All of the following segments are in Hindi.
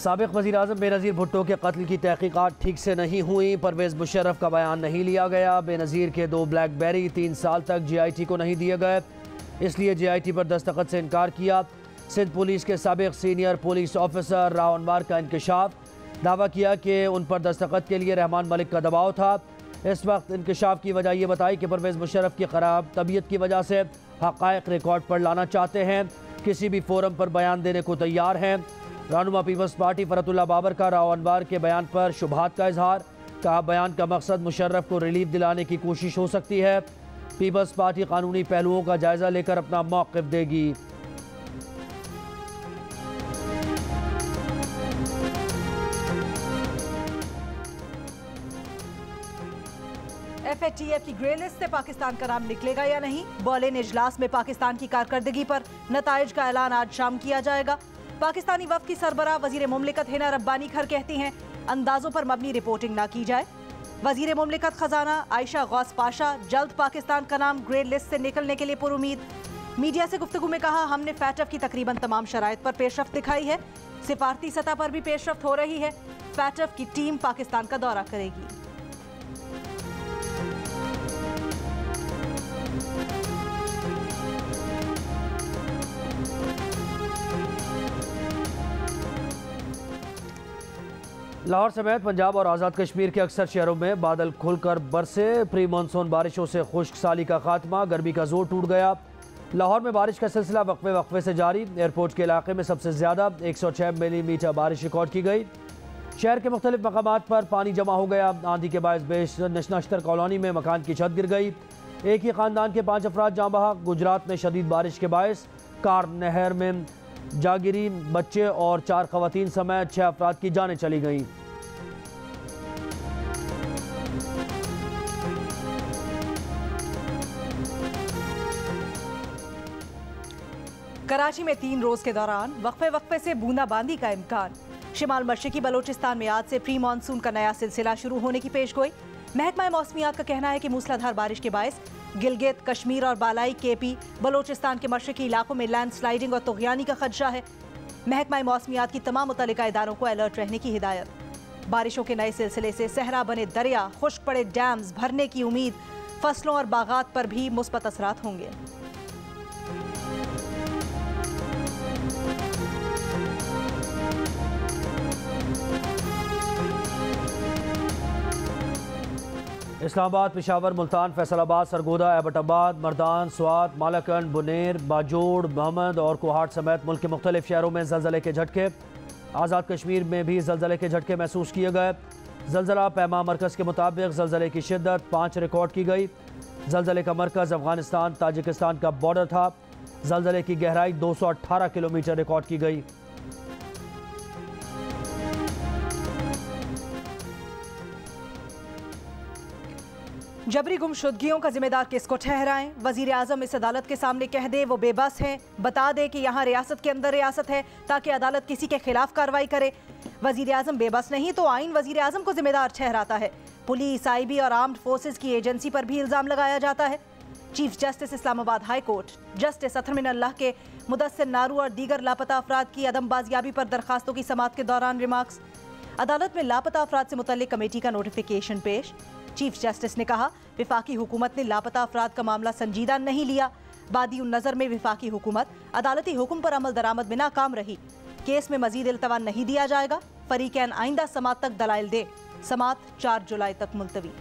साबिक़ वज़ीर-ए-आज़म बेनज़ीर भुट्टो के कत्ल की तहक़ीक़ात ठीक से नहीं हुई। परवेज़ मुशर्रफ का बयान नहीं लिया गया। बेनज़ीर के 2 ब्लैकबेरी 3 साल तक JIT को नहीं दिए गए, इसलिए JIT पर दस्तखत से इनकार किया। सिंध पुलिस के साबिक़ senior police officer Rao Anwar का इंकशाफ। दावा किया कि उन पर दस्तखत के लिए रहमान मलिक का दबाव था। इस वक्त इंकशाफ की वजह यह बताई कि परवेज़ मुशर्रफ की ख़राब तबीयत की वजह से हक़ाइक़ रिकॉर्ड पर लाना चाहते हैं, किसी भी फोरम पर बयान देने को तैयार हैं। रहनुमा पीपल्स पार्टी फरतुल्लाह बाबर का राव अनवर के बयान पर शुबहात का इजहार। कहा, बयान का मकसद मुशर्रफ को रिलीफ दिलाने की कोशिश हो सकती है। पीपल्स पार्टी कानूनी पहलुओं का जायजा लेकर अपना मौक़िफ़ देगी। FATF की ग्रे लिस्ट से पाकिस्तान का नाम निकलेगा या नहीं? बॉलिन इजलास में पाकिस्तान की कारकर्दगी पर नताइज का ऐलान आज शाम किया जाएगा। पाकिस्तानी वफ़द की सरबराह वज़ीर मुमलिकत हिना रब्बानी खर कहती हैं, अंदाजों पर मबनी रिपोर्टिंग ना की जाए। वज़ीर मुमलिकत खजाना आयशा गौस पाशा जल्द पाकिस्तान का नाम ग्रे लिस्ट से निकलने के लिए पुरुमीद। मीडिया से गुफ्तगू में कहा, हमने FATF की तकरीबन तमाम शराइत पर पेशरफ्त दिखाई है। सिफारती सतह पर भी पेशरफ्त हो रही है। FATF की टीम पाकिस्तान का दौरा करेगी। लाहौर समेत पंजाब और आज़ाद कश्मीर के अक्सर शहरों में बादल खुलकर बरसे। प्री मानसून बारिशों से खुश्क साली का खात्मा, गर्मी का जोर टूट गया। लाहौर में बारिश का सिलसिला वक्फे से जारी। एयरपोर्ट के इलाके में सबसे ज़्यादा 106 मिलीमीटर बारिश रिकॉर्ड की गई। शहर के मुख्तलिफ मकामात पर पानी जमा हो गया। आंधी के बायस नशतर कॉलोनी में मकान की छत गिर गई। एक ही ख़ानदान के 5 अफराद जाँ बहक। गुजरात में शदीद बारिश के बायस कार नहर में जागिरी, बच्चे और 4 ख़वातीन समेत 6 अफराद की जानें चली गईं। कराची में 3 रोज के दौरान वक्फे से बूंदाबांदी का इम्कान। शिमाल मशरिकी बलोचिस्तान में आज से प्री मानसून का नया सिलसिला शुरू होने की पेशगोई। महकमा मौसमियात का कहना है कि मूसलाधार बारिश के बायस गिलगित, कश्मीर और बालाई KP बलोचिस्तान के मशरकी इलाकों में लैंडस्लाइडिंग और तुग़यानी का खदशा है। महकमा मौसमियात की तमाम मुतल्लिका इदारों को अलर्ट रहने की हिदायत। बारिशों के नए सिलसिले से सहरा बने दरिया, खुश्क पड़े डैम्स भरने की उम्मीद। फसलों और बागात पर भी मुस्बत असरात होंगे। इस्लामाबाद, पेशावर, मुल्तान, फैसलाबाद, सरगोदा, एबटाबाद, मर्दान, स्वात, मालाकंड, बुनेर, बाजोड़, महमद और कोहाट समेत मुल्क के मुख्तलिफ शहरों में ज़लज़ले के झटके। आज़ाद कश्मीर में भी ज़लज़ले के झटके महसूस किए गए। ज़लज़ला पैमा मरकज़ के मुताबिक ज़लज़ले की शिद्दत 5 रिकॉर्ड की गई। ज़लज़ले का मरकज़ अफ़गानिस्तान ताजिकिस्तान का बॉर्डर था। ज़लज़ले की गहराई 218 किलोमीटर रिकॉर्ड की गई। जबरी गुमशुदगियों का जिम्मेदार किसको ठहराएं? वजीर आजम इस अदालत के सामने कह दे वो बेबस हैं, बता दे कि यहाँ रियासत के अंदर रियासत है ताकि अदालत किसी के खिलाफ कार्रवाई करे। वजीर आजम बेबस नहीं तो आइन वजीर आजम को जिम्मेदार ठहराता है। पुलिस, IB और आर्म्ड फोर्सेज की एजेंसी पर भी इल्ज़ाम लगाया जाता है। Chief justice Islamabad high court justice Athar Minallah के मुदस्सिर नारू और दीगर लापता अफराद की अदम बाजियाबी पर दरखास्तों की समाअत के दौरान रिमार्क्स। अदालत में लापता अफराद से मुतल्लिक कमेटी का नोटिफिकेशन पेश। चीफ जस्टिस ने कहा, विफाकी हुकूमत ने लापता अफराद का मामला संजीदा नहीं लिया। बादी उन नज़र में विफाकी हुकूमत अदालती हुक्म पर अमल दरामद में नाकाम रही। केस में मजीद इल्तवा नहीं दिया जाएगा। फरीकैन आइंदा समाअत तक दलाइल दे। समाअत 4 जुलाई तक मुलतवी।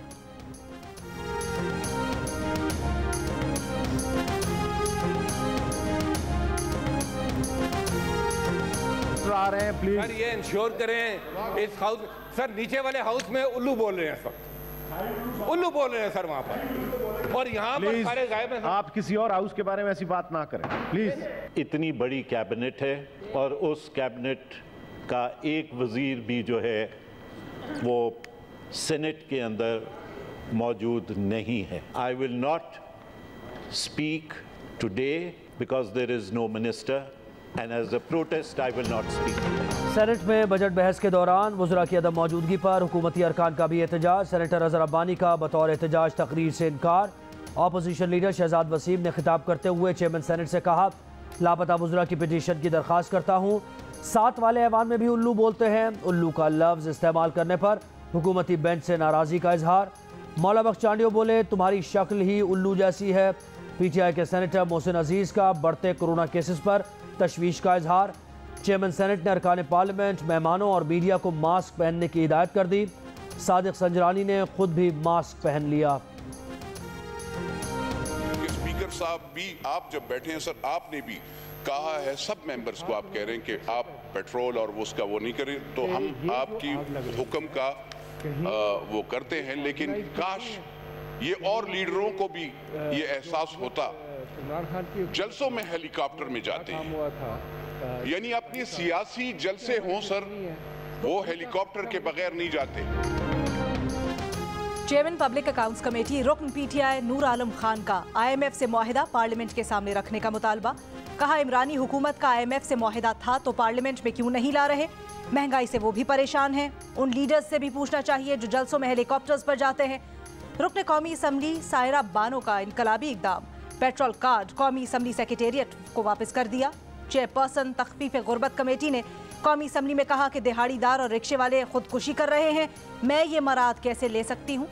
आ रहे हैं प्लीज सर, ये इंश्योर करें इस हाउस सर नीचे वाले हाउस में उल्लू बोल रहे हैं सर, उल्लू बोल रहे हैं सर वहाँ पर, और यहाँ पर सारे गायब हैं। आप किसी और हाउस के बारे में ऐसी बात ना करें प्लीज। इतनी बड़ी कैबिनेट है और उस कैबिनेट का एक वजीर भी जो है वो सेनेट के अंदर मौजूद नहीं है। I will not speak today because there is no minister and as a protest I will not speak. Senate में बजट बहस के दौरान वज़रा की अदम मौजूदगी पर हुकूमती अरकान का भी एहतजाज। सेनेटर अज़हर अब्बानी का बतौर एहतजाज तकरीर से इनकार। अपोजिशन लीडर शहजाद वसीम ने खिताब करते हुए चेयरमैन सेनेट से कहा, लापता वज़रा की पिटीशन की दरख्वास्त करता हूँ। साथ वाले ऐवान में भी उल्लू बोलते हैं। उल्लू का लफ्ज़ इस्तेमाल करने पर हुकूमती बेंच से नाराज़गी का इजहार। मौला बख्श चांडियो बोले, तुम्हारी शक्ल ही उल्लू जैसी है। पीटीआई के सेनेटर मोहसिन अजीज़ का बढ़ते कोरोना केसेस पर तशवीश का इजहार। चेयरमैन सेनेट ने अरकान पार्लियामेंट, मेहमानों और मीडिया को मास्क पहनने की हिदायत कर दी। सादिक संजरानी ने खुद भी मास्क पहन लिया। स्पीकर साहब भी, आप जब बैठे हैं सर, आपने भी कहा है सब मेंबर्स को, आप कह रहे हैं कि आप पेट्रोल और उसका वो नहीं करें, तो हम आपकी हुक्म का वो करते हैं, लेकिन काश ये और लीडरों को भी ये एहसास होता। जलसों में हेलीकॉप्टर में जाते हैं, यानी अपनी सियासी जलसे हों सर, वो हेलीकॉप्टर के बगैर नहीं जाते। चेयरमैन पब्लिक अकाउंट्स कमेटी रुकन पीटीआई नूर आलम खान का IMF से मुआहिदा पार्लियामेंट के सामने रखने का मुतालबा। कहा, इमरानी हुकूमत का IMF से मुआहिदा था तो पार्लियामेंट में क्यों नहीं ला रहे? महंगाई से वो भी परेशान हैं। उन लीडर्स से भी पूछना चाहिए जो जलसों में हेलीकॉप्टर्स पर जाते हैं। रुकन कौमी असम्बली सायरा बानो का इनकलाबी इकदाम। पेट्रोल कार्ड कौमी असम्बली सेक्रेटेरिएट को वापस कर दिया। चेयरपर्सन तख्फीफ गुर्बत कमेटी ने कौमी असम्बली में कहा कि दिहाड़ीदार और रिक्शे वाले खुदकुशी कर रहे हैं, मैं ये मराद कैसे ले सकती हूँ?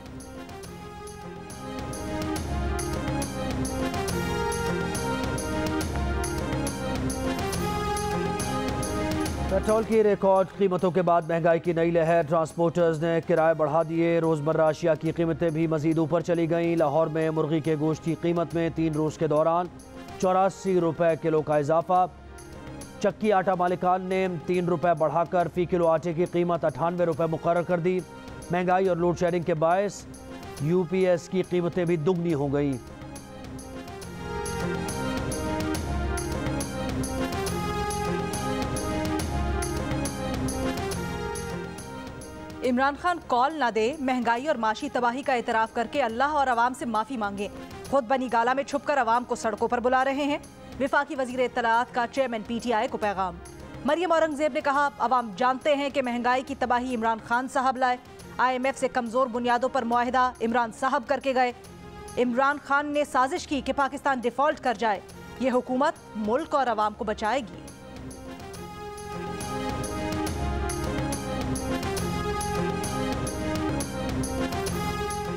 पेट्रोल की रिकॉर्ड कीमतों के बाद महंगाई की नई लहर। ट्रांसपोर्टर्स ने किराए बढ़ा दिए। रोज़मर्रा अशिया की कीमतें भी मजीद ऊपर चली गईं। लाहौर में मुर्गी के गोश्त की कीमत में 3 रोज़ के दौरान 84 रुपये किलो का इजाफा। चक्की आटा मालिकान ने 3 रुपये बढ़ाकर फ़ी किलो आटे की कीमत 98 रुपये मुकर्रर कर दी। महंगाई और लोड शेडिंग के बायस UPS की कीमतें भी दुगनी हो गई। इमरान खान कॉल ना दे, महंगाई और माशी तबाही का एतराफ़ करके अल्लाह और अवाम से माफ़ी मांगे। खुद बनी गाला में छुपकर अवाम को सड़कों पर बुला रहे हैं। विफाकी वज़ीर इत्तलाआत का चेयरमैन PTI को पैगाम। मरियम औरंगजेब ने कहा, अवाम जानते हैं कि महंगाई की तबाही इमरान खान साहब लाए। IMF से कमज़ोर बुनियादों पर मुआहिदा इमरान साहब करके गए। इमरान खान ने साजिश की कि पाकिस्तान डिफ़ॉल्ट कर जाए। ये हुकूमत मुल्क और अवाम को बचाएगी।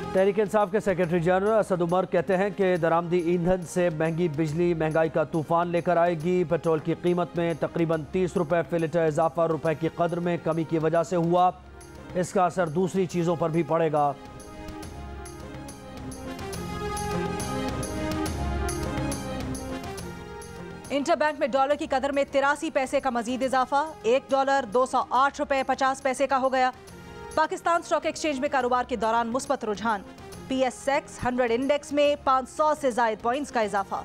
तहरीक इंसाफ के सेक्रेटरी जनरल असद उमर कहते हैं कि दरामदी ईंधन से महंगी बिजली महंगाई का तूफान लेकर आएगी। पेट्रोल की कीमत में तकरीबन 30 रुपये फी लीटर इजाफा रुपए की कदर में कमी की वजह से हुआ। इसका असर दूसरी चीज़ों पर भी पड़ेगा। इंटरबैंक में डॉलर की कदर में 83 पैसे का मजीद इजाफा। $1 208 रुपये 50 पैसे का हो गया। पाकिस्तान स्टॉक एक्सचेंज में कारोबार के दौरान मुस्बत रुझान। PSX 100 इंडेक्स में 500 से ज़ायद पॉइंट्स का इजाफा।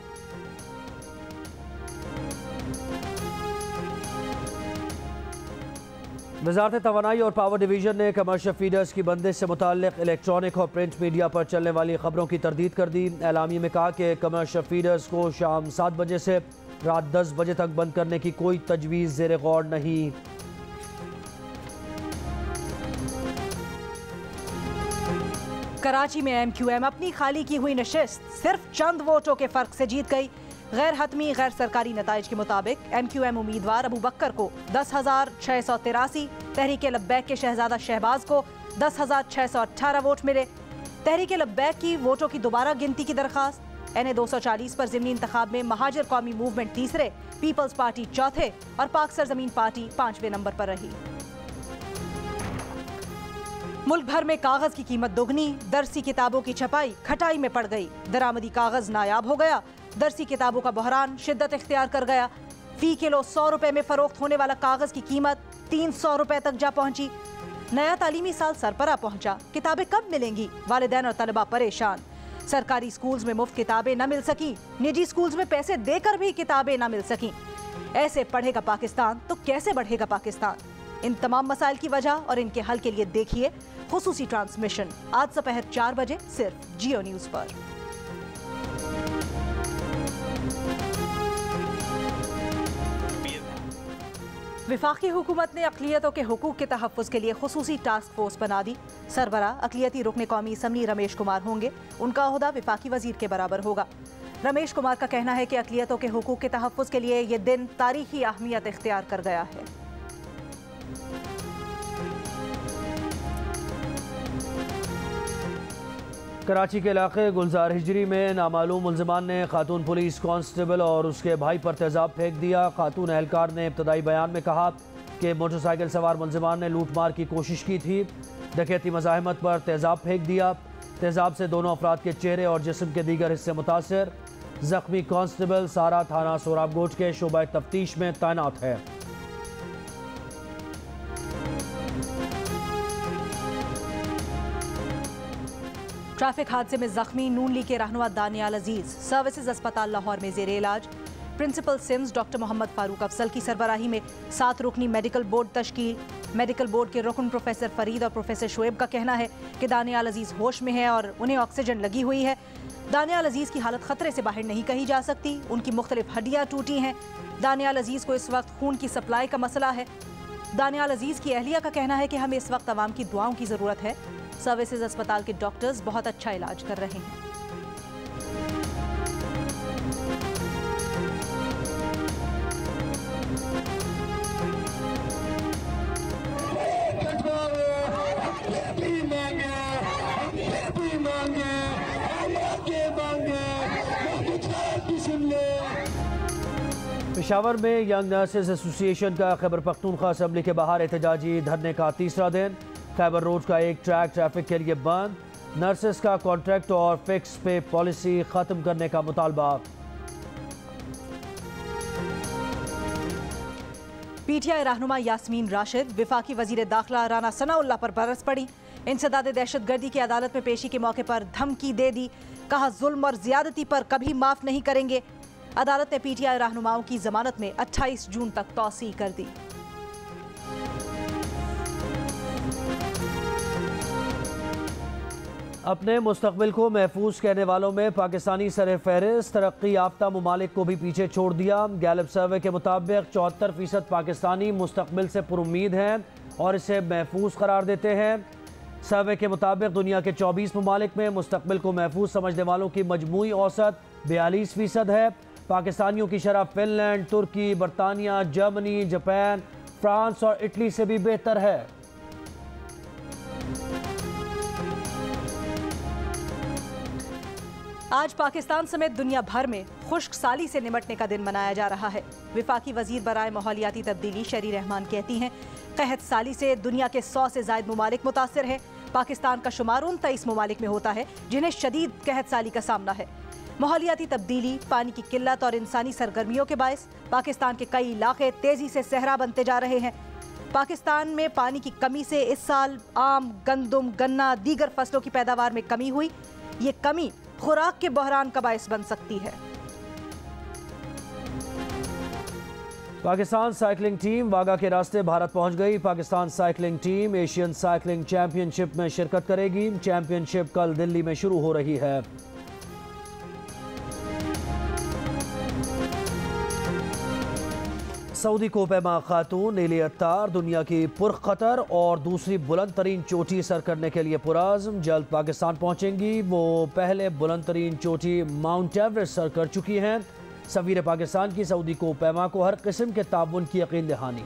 वज़ारत तवानाई और पावर डिवीज़न ने कमर्शियल फीडर्स की बंदिश से मुताल्लिक़ इलेक्ट्रॉनिक और प्रिंट मीडिया पर चलने वाली खबरों की तरदीद कर दी। एलामी में कहा कि कमर्शियल फीडर्स को शाम 7 बजे से रात 10 बजे तक बंद करने की कोई तजवीज़ ज़ेर गौर नहीं। कराची में MQM अपनी खाली की हुई नशिस्त सिर्फ चंद वोटों के फर्क से जीत गई। गैर हतमी गैर सरकारी नताइज के मुताबिक MQM उम्मीदवार अबू बकर को 10,683, तहरीक लब्बैक के शहजादा शहबाज को 10,618 वोट मिले। तहरीक लब्बैक की वोटों की दोबारा गिनती की दरखास्त। NA 240 पर ज़िमनी इंतखाब में महाजर कौमी मूवमेंट तीसरे, पीपल्स पार्टी चौथे और पाक सरजमीन पार्टी 5वें नंबर पर रही। मुल्क भर में कागज की कीमत दोगुनी। दरसी किताबों की छपाई खटाई में पड़ गई। दरामदी कागज नायाब हो गया। दरसी किताबों का बहरान शिद्दत इख्तियार कर गया। फी किलो 100 रुपए में फरोख्त होने वाला कागज की कीमत 300 रुपए तक जा पहुंची। नया तालीमी साल सरपरा पहुंचा, किताबें कब मिलेंगी? वालिदैन और तलबा परेशान। सरकारी स्कूल्स में मुफ्त किताबें न मिल सकी, निजी स्कूल्स में पैसे देकर भी किताबें न मिल सकी। ऐसे पढ़ेगा पाकिस्तान तो कैसे बढ़ेगा पाकिस्तान? इन तमाम मसाइल की वजह और इनके हल के लिए देखिए खुसूसी ट्रांसमिशन आज दोपहर 4 बजे सिर्फ जियो न्यूज़ पर। विफाकी हुकूमत ने अक़लियतों के हुकूक के तहफ़्फ़ुज़ के लिए खुसूसी टास्क फोर्स बना दी। सरबरा अक़लियती रुकन कौमी असम्बली रमेश कुमार होंगे। उनका ओहदा विफाकी वज़ीर के बराबर होगा। रमेश कुमार का कहना है कि अक़लियतों के हुकूक के तहफ़्फ़ुज़ के लिए ये दिन तारीख़ी अहमियत इख्तियार कर गया है। कराची के इलाके गुलजार हिजरी में नामालूम मुलजमान ने खातून पुलिस कांस्टेबल और उसके भाई पर तेजाब फेंक दिया। खातून एहलकार ने इब्तदाई बयान में कहा कि मोटरसाइकिल सवार मुलजमान ने लूटमार की कोशिश की थी, डकैती मज़ाहमत पर तेजाब फेंक दिया। तेजाब से दोनों अफराद के चेहरे और जिस्म के दीगर हिस्से मुतासर। जख्मी कांस्टेबल सारा थाना सोराबगोट के शोबा तफ्तीश में तैनात है। ट्रैफिक हादसे में जख्मी नून लीग के रहनुमा दानियाल अजीज सर्विसेज अस्पताल लाहौर में जेरे इलाज। Principal SIMS doctor Mohammad Farooq Afzal की सरबराही में 7 रुकनी मेडिकल बोर्ड तश्कील। मेडिकल बोर्ड के रुकन प्रोफेसर फरीद और प्रोफेसर शुएब का कहना है कि दानियाल अजीज होश में है और उन्हें ऑक्सीजन लगी हुई है। दानियाल अजीज की हालत खतरे से बाहर नहीं कही जा सकती, उनकी मुख्तलिफ हड्डियाँ टूटी हैं। दानियाल अजीज को इस वक्त खून की सप्लाई का मसला है। दानियाल अजीज की अहलिया का कहना है कि हमें इस वक्त आवाम की दुआओं की ज़रूरत है। सर्विसेज अस्पताल के डॉक्टर्स बहुत अच्छा इलाज कर रहे हैं। पेशावर में यंग नर्सेज एसोसिएशन का खैबर पख्तूनख्वा असम्बली के बाहर एहतजाजी धरने का तीसरा दिन। खैबर रोड का एक ट्रैक ट्रैफिक के लिए बंद। नर्सेज का कॉन्ट्रैक्ट और फिक्स पे पॉलिसी खत्म करने का मुतालबा। पीटीआई रहनुमा यास्मीन राशिद विफाकी वजीर दाखिला राना सनाउल्लाह पर बरस पड़ी। इंसदाद दहशतगर्दी की अदालत में पेशी के मौके पर धमकी दे दी, कहा जुल्म और ज्यादती पर कभी माफ नहीं करेंगे। अदालत ने पीटीआई रहनुमाओं की जमानत में 28 जून तक तौसीह कर दी। अपने मुस्तकबिल को महफूज कहने वालों में पाकिस्तानी सर फहरिस्त तरक्की याफ्ता ममालिक को भी पीछे छोड़ दिया। गैलप सर्वे के मुताबिक 74% पाकिस्तानी मुस्तकबिल से पुरुम्मीद हैं और इसे महफूज करार देते हैं। सर्वे के मुताबिक दुनिया के 24 ममालिक में मुस्तकबिल को महफूज समझने वालों की मजमूई औसत 42% है। पाकिस्तानियों की शरह फिनलैंड, तुर्की, बरतानिया, जर्मनी, जापान, फ्रांस और इटली से भी बेहतर है। आज पाकिस्तान समेत दुनिया भर में खुश्क साली से निमटने का दिन मनाया जा रहा है। विफाकी वजीर बराए माहौलियाती तब्दीली शरी रहमान कहती हैं, कहत साली से दुनिया के 100 से ज़ायद ममालिक मुतासर हैं। पाकिस्तान का शुमार उन 23 ममालिक में होता है जिन्हें शदीद कहत साली का सामना है। माहौलियाती तब्दीली, पानी की किल्लत और इंसानी सरगर्मियों के बायस पाकिस्तान के कई इलाके तेजी से सहरा बनते जा रहे हैं। पाकिस्तान में पानी की कमी से इस साल आम, गंदम, गन्ना, दीगर फसलों की पैदावार में कमी हुई। ये कमी खुराक के बहरान का बायस बन सकती है। पाकिस्तान साइकिलिंग टीम वागा के रास्ते भारत पहुंच गई। Pakistan cycling team Asian cycling championship में शिरकत करेगी। चैंपियनशिप कल दिल्ली में शुरू हो रही है। सऊदी कोपैमा खातून नीली अत्तार दुनिया की पुरखतर और दूसरी बुलंद तरीन चोटी सर करने के लिए पुराज़्म जल्द पाकिस्तान पहुंचेंगी। वो पहले बुलंद तरीन चोटी माउंट एवरेस्ट सर कर चुकी हैं। सफीर पाकिस्तान की सऊदी कोपैमा को हर किस्म के ताउन की यकीन दहानी।